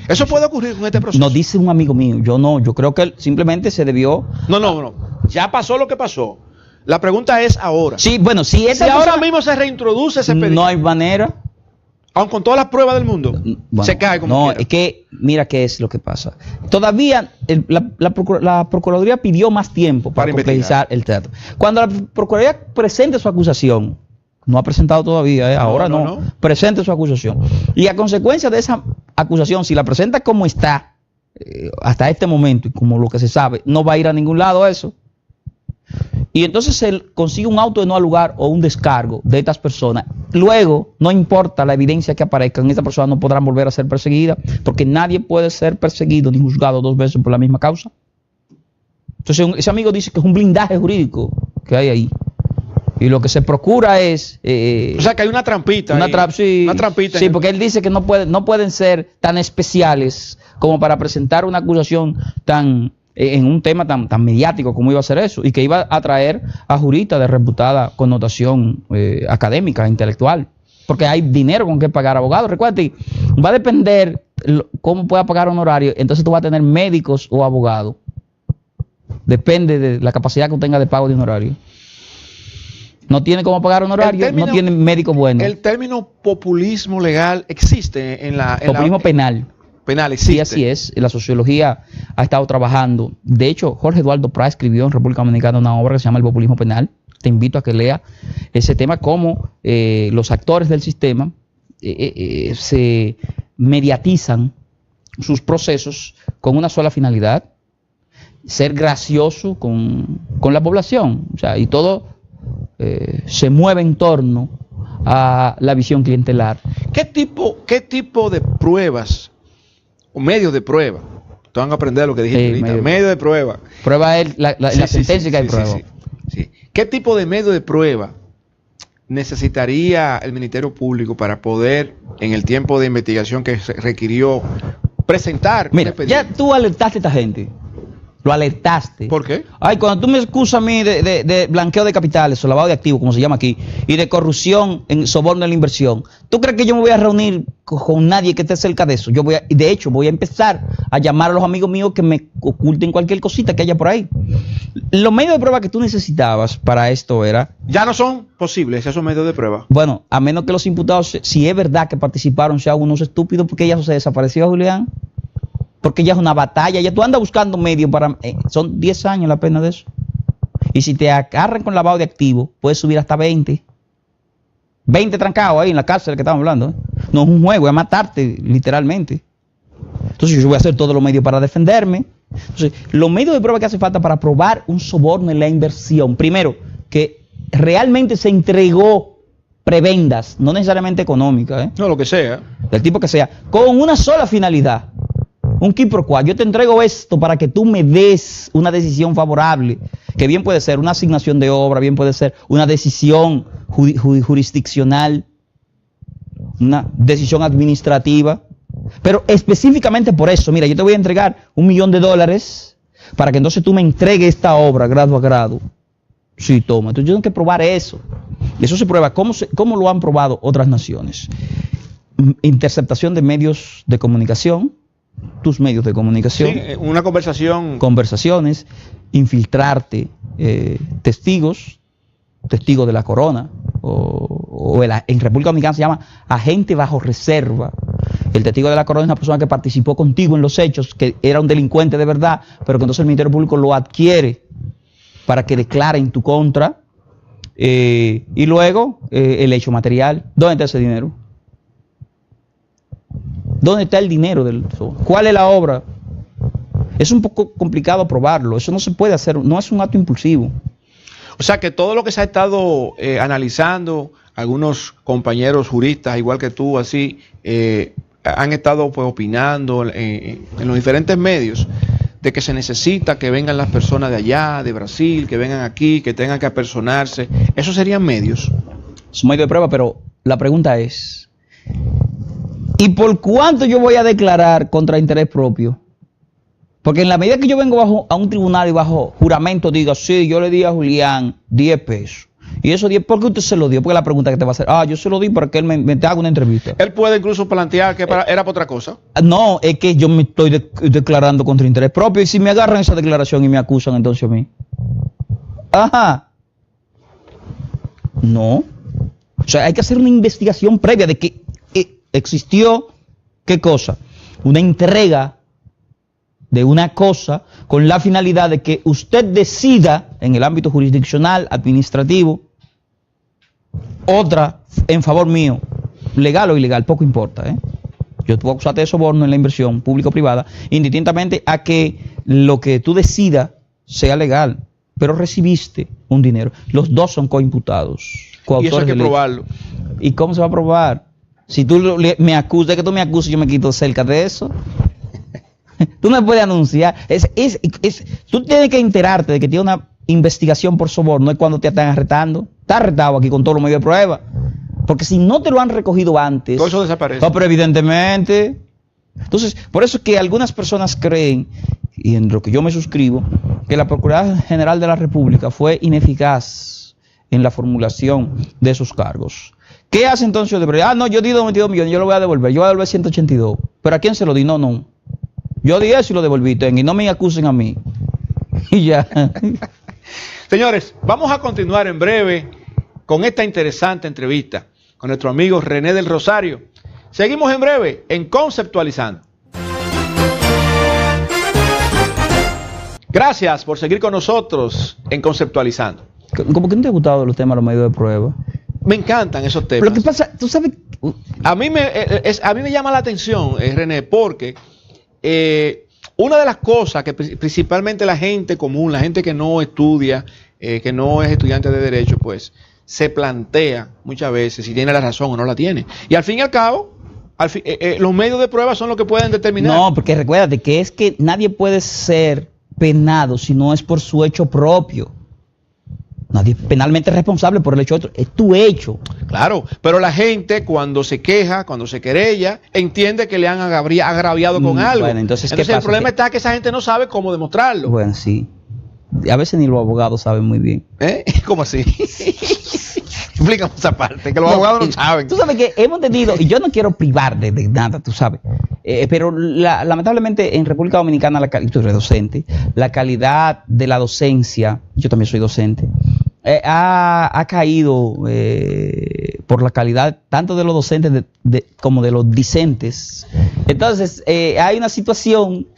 ¿Eso puede ocurrir con este proceso? Nos dice un amigo mío, yo creo que simplemente se debió... No. Ya pasó lo que pasó. La pregunta es ahora. Sí, bueno, si ahora mismo se reintroduce ese expediente. No hay manera. Aun con todas las pruebas del mundo, bueno, se cae como quiera. Es que, mira qué es lo que pasa. Todavía la Procuraduría pidió más tiempo para complejizar el trato. Cuando la Procuraduría presente su acusación, no ha presentado todavía, ahora no, presente su acusación. Y a consecuencia de esa acusación, si la presenta como está, hasta este momento, y como lo que se sabe, no va a ir a ningún lado eso. Y entonces él consigue un auto de no al lugar o un descargo de estas personas. Luego, no importa la evidencia que aparezca, estas personas no podrán volver a ser perseguidas, porque nadie puede ser perseguido ni juzgado 2 veces por la misma causa. Entonces ese amigo dice que es un blindaje jurídico que hay ahí. Y lo que se procura es... o sea que hay una trampita. Una trampita. Sí, porque él dice que no pueden ser tan especiales como para presentar una acusación en un tema tan mediático como iba a ser eso, y que iba a traer a juristas de reputada connotación académica, intelectual, porque hay dinero con que pagar abogados. Recuerda, va a depender cómo pueda pagar honorario, entonces tú vas a tener médicos o abogados. Depende de la capacidad que tenga de pago de honorario. No tiene cómo pagar honorario, no tiene médico bueno. El término populismo legal existe en la... Populismo penal. Penal existe. Sí, así es. La sociología ha estado trabajando. De hecho, Jorge Eduardo Prat escribió en República Dominicana una obra que se llama El populismo penal. Te invito a que lea ese tema, cómo los actores del sistema se mediatizan sus procesos con una sola finalidad: ser gracioso con la población. O sea, y todo se mueve en torno a la visión clientelar. ¿Qué tipo de pruebas o medios de prueba? Te van a aprender lo que dije ahorita. Medio de prueba. Prueba es la sentencia que hay prueba. Sí. ¿Qué tipo de medio de prueba necesitaría el Ministerio Público para poder, en el tiempo de investigación que se requirió, presentar? Mira, ya tú alertaste a esta gente. Lo alertaste. ¿Por qué? Ay, cuando tú me excusas a mí de blanqueo de capitales o lavado de activos, como se llama aquí, y de corrupción en soborno de la inversión, ¿tú crees que yo me voy a reunir con nadie que esté cerca de eso? De hecho, voy a empezar a llamar a los amigos míos que me oculten cualquier cosita que haya por ahí. Los medios de prueba que tú necesitabas para esto ya no son posibles esos medios de prueba. Bueno, a menos que los imputados, si es verdad que participaron, sean unos estúpidos, porque ya se desapareció, Julián. Porque ya es una batalla, ya tú andas buscando medios para... son 10 años la pena de eso. Y si te agarran con lavado de activos, puedes subir hasta 20. 20 trancados ahí en la cárcel que estamos hablando. No es un juego, es matarte, literalmente. Entonces yo voy a hacer todos los medios para defenderme. Entonces, los medios de prueba que hace falta para probar un soborno en la inversión. Primero, que realmente se entregó prebendas, no necesariamente económicas. No, lo que sea. Del tipo que sea, con una sola finalidad. Un quid pro quo. Yo te entrego esto para que tú me des una decisión favorable, que bien puede ser una asignación de obra, bien puede ser una decisión jurisdiccional, una decisión administrativa, pero específicamente por eso, mira, yo te voy a entregar $1 millón para que entonces tú me entregues esta obra grado a grado. Sí, toma. Entonces yo tengo que probar eso. Y eso se prueba. ¿Cómo lo han probado otras naciones? Interceptación de medios de comunicación. Tus medios de comunicación. Sí, una conversación. Conversaciones, infiltrarte testigos de la corona, en República Dominicana se llama agente bajo reserva. El testigo de la corona es una persona que participó contigo en los hechos, que era un delincuente de verdad, pero que entonces el Ministerio Público lo adquiere para que declare en tu contra, y luego el hecho material. ¿Dónde está ese dinero? ¿Dónde está el dinero? ¿Cuál es la obra? Es un poco complicado probarlo. Eso no se puede hacer. No es un acto impulsivo. O sea que todo lo que se ha estado analizando, algunos compañeros juristas, igual que tú, así, han estado pues opinando en los diferentes medios de que se necesita que vengan las personas de allá, de Brasil, que vengan aquí, que tengan que apersonarse. ¿Esos serían medios? Es un medio de prueba, pero la pregunta es... ¿Y por cuánto yo voy a declarar contra interés propio? Porque en la medida que yo vengo a un tribunal y bajo juramento diga, sí, yo le di a Julián 10 pesos. Y esos 10, ¿por qué usted se lo dio? Porque la pregunta que te va a hacer, yo se lo di para que él me haga una entrevista. Él puede incluso plantear que era para otra cosa. No, es que yo me estoy declarando contra interés propio y si me agarran esa declaración y me acusan entonces a mí. Ajá. No. O sea, hay que hacer una investigación previa de que existió, ¿qué cosa? Una entrega de una cosa con la finalidad de que usted decida en el ámbito jurisdiccional, administrativo, otra en favor mío, legal o ilegal, poco importa, ¿eh? Yo te puedo acusarte de soborno en la inversión público-privada, indistintamente a que lo que tú decidas sea legal, pero recibiste un dinero. Los dos son coimputados. Y eso hay que probarlo. ¿Y cómo se va a probar? Si tú me acusas, que tú me acuses, yo me quito cerca de eso. Tú no puedes anunciar. Tú tienes que enterarte de que tiene una investigación por soborno. No es cuando te están arrestando. Está arrestado aquí con todos los medios de prueba. Porque si no te lo han recogido antes. Todo eso desaparece. No, pero evidentemente. Entonces, por eso es que algunas personas creen, y en lo que yo me suscribo, que la Procuraduría General de la República fue ineficaz en la formulación de esos cargos. ¿Qué hace entonces Odebrecht? No, yo di 92 millones, yo lo voy a devolver. Yo voy a devolver 182. ¿Pero a quién se lo di? No. Yo di eso y lo devolví, y no me acusen a mí. Y ya. Señores, vamos a continuar en breve con esta interesante entrevista con nuestro amigo René del Rosario. Seguimos en breve en Conceptualizando. Gracias por seguir con nosotros en Conceptualizando. ¿Cómo que no te ha gustado los temas de los medios de prueba? Me encantan esos temas. Pero ¿qué pasa? Tú sabes... A mí me llama la atención, René, porque una de las cosas que principalmente la gente común, la gente que no estudia, que no es estudiante de Derecho, pues se plantea muchas veces si tiene la razón o no la tiene. Y al fin y al cabo, los medios de prueba son los que pueden determinar. No, porque recuérdate que es que nadie puede ser penado si no es por su hecho propio. Nadie es penalmente responsable por el hecho otro, es tu hecho. Claro, pero la gente cuando se queja, cuando se querella, entiende que le han agraviado con algo. Bueno, entonces el problema está que esa gente no sabe cómo demostrarlo. Bueno, sí. A veces ni los abogados saben muy bien. ¿Cómo así? Explícame esa parte, que los abogados no saben. Tú sabes que hemos tenido, y yo no quiero privar de nada, tú sabes, pero lamentablemente en República Dominicana, tú eres docente, la calidad de la docencia, yo también soy docente, ha caído por la calidad tanto de los docentes como de los discentes. Entonces, hay una situación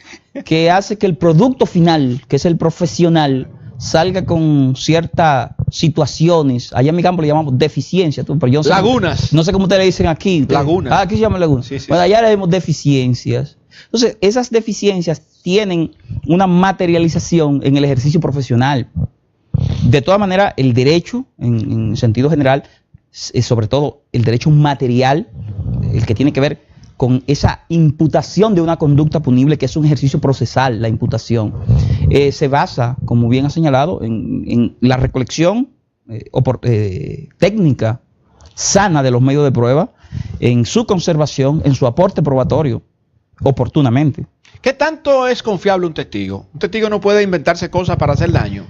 que hace que el producto final, que es el profesional, salga con ciertas situaciones. Allá en mi campo le llamamos deficiencia. Pero yo no sé lagunas. No sé cómo ustedes le dicen aquí. Lagunas. Aquí se llama lagunas. Sí, sí. Bueno, allá le decimos deficiencias. Entonces, esas deficiencias tienen una materialización en el ejercicio profesional. De todas maneras, el derecho, en sentido general, sobre todo el derecho material, el que tiene que ver con esa imputación de una conducta punible, que es un ejercicio procesal, la imputación, se basa, como bien ha señalado, en la recolección técnica sana de los medios de prueba, en su conservación, en su aporte probatorio, oportunamente. ¿Qué tanto es confiable un testigo? Un testigo no puede inventarse cosas para hacer daño.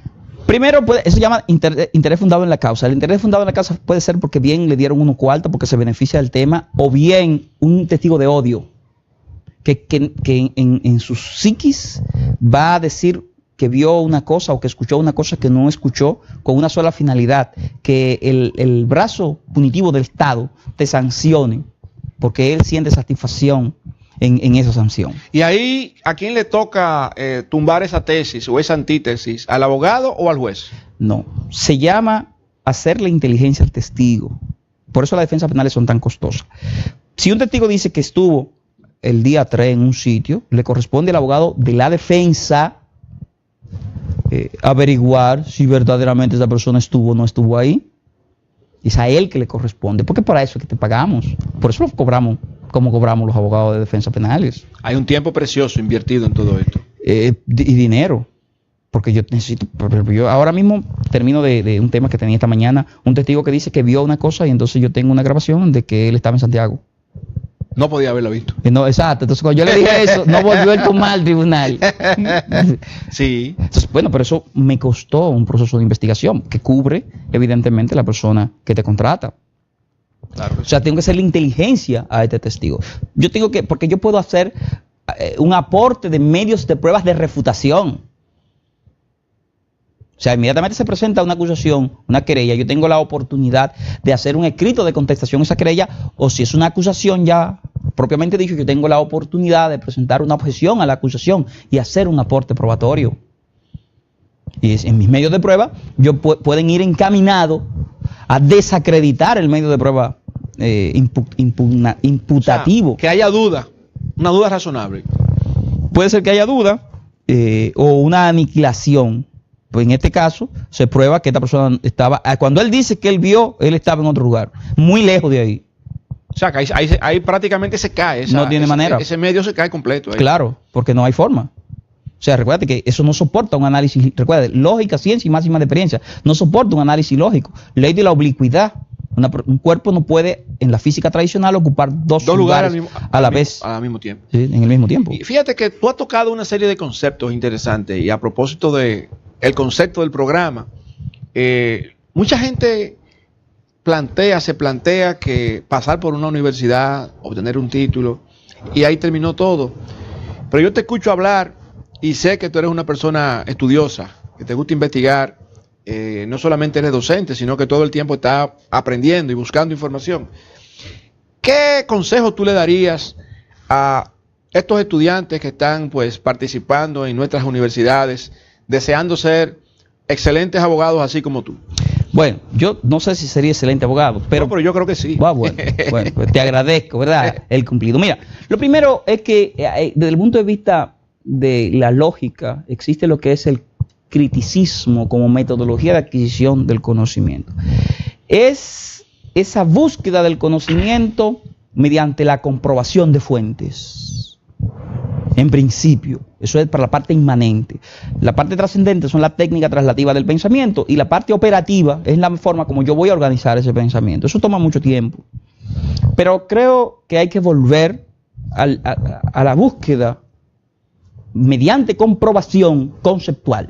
Primero, eso se llama interés fundado en la causa. El interés fundado en la causa puede ser porque bien le dieron unos cuartos porque se beneficia del tema, o bien un testigo de odio que en su psiquis va a decir que vio una cosa o que escuchó una cosa que no escuchó, con una sola finalidad, que el brazo punitivo del Estado te sancione porque él siente satisfacción en esa sanción. Y ahí, ¿a quién le toca tumbar esa tesis o esa antítesis? ¿Al abogado o al juez? No, se llama hacerle inteligencia al testigo. Por eso las defensas penales son tan costosas. Si un testigo dice que estuvo el día 3 en un sitio, le corresponde al abogado de la defensa averiguar si verdaderamente esa persona estuvo o no estuvo ahí. Es a él que le corresponde, porque para eso es que te pagamos. Por eso lo cobramos como cobramos los abogados de defensa penales. Hay un tiempo precioso invertido en todo esto. Y dinero. Porque yo necesito, yo ahora mismo termino de un tema que tenía esta mañana, un testigo que dice que vio una cosa y entonces yo tengo una grabación de que él estaba en Santiago. No podía haberlo visto. No, exacto. Entonces, cuando yo le dije eso, no volvió a tomar al tribunal. Sí. Entonces, bueno, pero eso me costó un proceso de investigación que cubre, evidentemente, la persona que te contrata. Claro que O sea, tengo que hacerle inteligencia a este testigo. Yo tengo que, porque yo puedo hacer un aporte de medios de pruebas de refutación. O sea, inmediatamente se presenta una acusación, una querella, yo tengo la oportunidad de hacer un escrito de contestación a esa querella, o si es una acusación ya propiamente dicho, yo tengo la oportunidad de presentar una objeción a la acusación y hacer un aporte probatorio. Y en mis medios de prueba, pueden ir encaminados a desacreditar el medio de prueba imputativo. O sea, que haya duda, una duda razonable. Puede ser que haya duda o una aniquilación. Pues en este caso se prueba que esta persona estaba, cuando él dice que él vio, él estaba en otro lugar, muy lejos de ahí. O sea, que ahí prácticamente se cae. No tiene manera. Ese medio se cae completo. Ahí. Claro, porque no hay forma. O sea, recuérdate que eso no soporta un análisis, recuerda, lógica, ciencia y máxima de experiencia, no soporta un análisis lógico. Ley de la oblicuidad. Un cuerpo no puede, en la física tradicional, ocupar dos lugares a la vez. Al mismo tiempo. Sí, en el mismo tiempo. Y fíjate que tú has tocado una serie de conceptos interesantes, y a propósito de el concepto del programa, mucha gente se plantea que pasar por una universidad, obtener un título, y ahí terminó todo. Pero yo te escucho hablar y sé que tú eres una persona estudiosa, que te gusta investigar, no solamente eres docente, sino que todo el tiempo estás aprendiendo y buscando información. ¿Qué consejo tú le darías a estos estudiantes que están pues participando en nuestras universidades, deseando ser excelentes abogados así como tú? Bueno, yo no sé si sería excelente abogado, pero yo creo que sí. Bueno, pues te agradezco, ¿verdad? El cumplido. Mira, lo primero es que desde el punto de vista de la lógica, existe lo que es el criticismo como metodología de adquisición del conocimiento. Es esa búsqueda del conocimiento mediante la comprobación de fuentes. En principio, eso es para la parte inmanente. La parte trascendente son la técnica traslativa del pensamiento y la parte operativa es la forma como yo voy a organizar ese pensamiento. Eso toma mucho tiempo. Pero creo que hay que volver a la búsqueda mediante comprobación conceptual.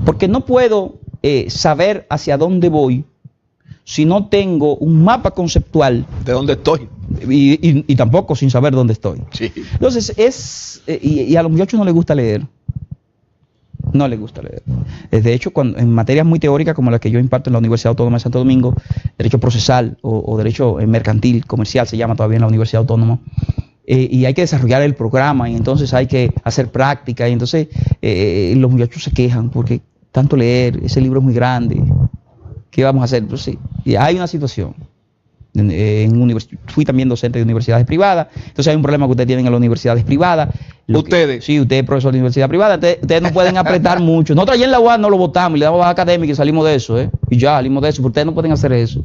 Porque no puedo saber hacia dónde voy si no tengo un mapa conceptual. ¿De dónde estoy? Y tampoco sin saber dónde estoy. Sí. Entonces, y a los muchachos no les gusta leer. No les gusta leer. De hecho, en materias muy teóricas como las que yo imparto en la Universidad Autónoma de Santo Domingo, derecho procesal o derecho mercantil, comercial, se llama todavía en la Universidad Autónoma, y hay que desarrollar el programa, y entonces hay que hacer práctica, y entonces los muchachos se quejan porque tanto leer, ese libro es muy grande, ¿qué vamos a hacer? Entonces, y hay una situación. Fui también docente de universidades privadas, entonces hay un problema que ustedes tienen en las universidades privadas. ¿Ustedes? Sí, usted es profesor de universidad privada, ustedes no pueden apretar mucho. Nosotros allá en la UAS no lo votamos y le damos baja académica y salimos de eso, y ya salimos de eso, pero ustedes no pueden hacer eso.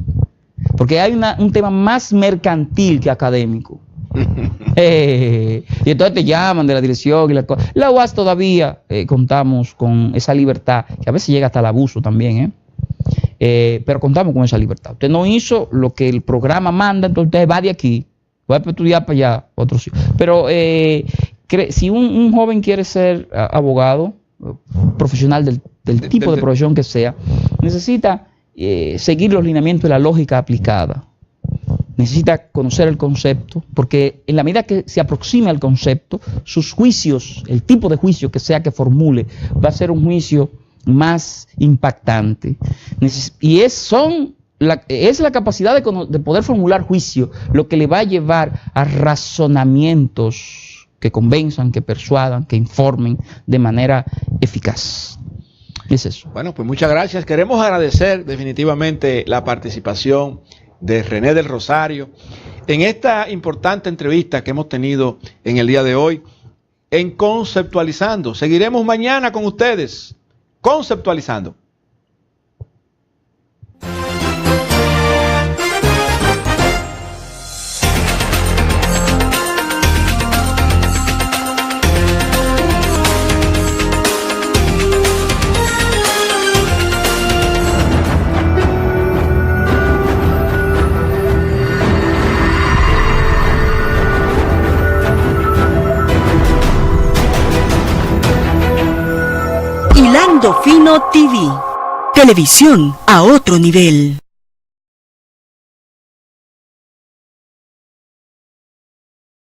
Porque hay un tema más mercantil que académico. Y entonces te llaman de la dirección y la cosa. La UAS todavía contamos con esa libertad, que a veces llega hasta el abuso también, pero contamos con esa libertad. Usted no hizo lo que el programa manda, entonces usted va de aquí, va a estudiar para allá, otro sí. Pero si un joven quiere ser abogado, profesional del tipo de profesión que sea, necesita seguir los lineamientos de la lógica aplicada. Necesita conocer el concepto, porque en la medida que se aproxime al concepto, sus juicios, el tipo de juicio que sea que formule, va a ser un juicio más impactante. Y es la capacidad de poder formular juicio lo que le va a llevar a razonamientos que convenzan, que persuadan, que informen de manera eficaz. Es eso. Bueno, pues muchas gracias. Queremos agradecer definitivamente la participación de René del Rosario en esta importante entrevista que hemos tenido en el día de hoy en Conceptualizando. Seguiremos mañana con ustedes, Conceptualizando. Mundo Fino TV. Televisión a otro nivel.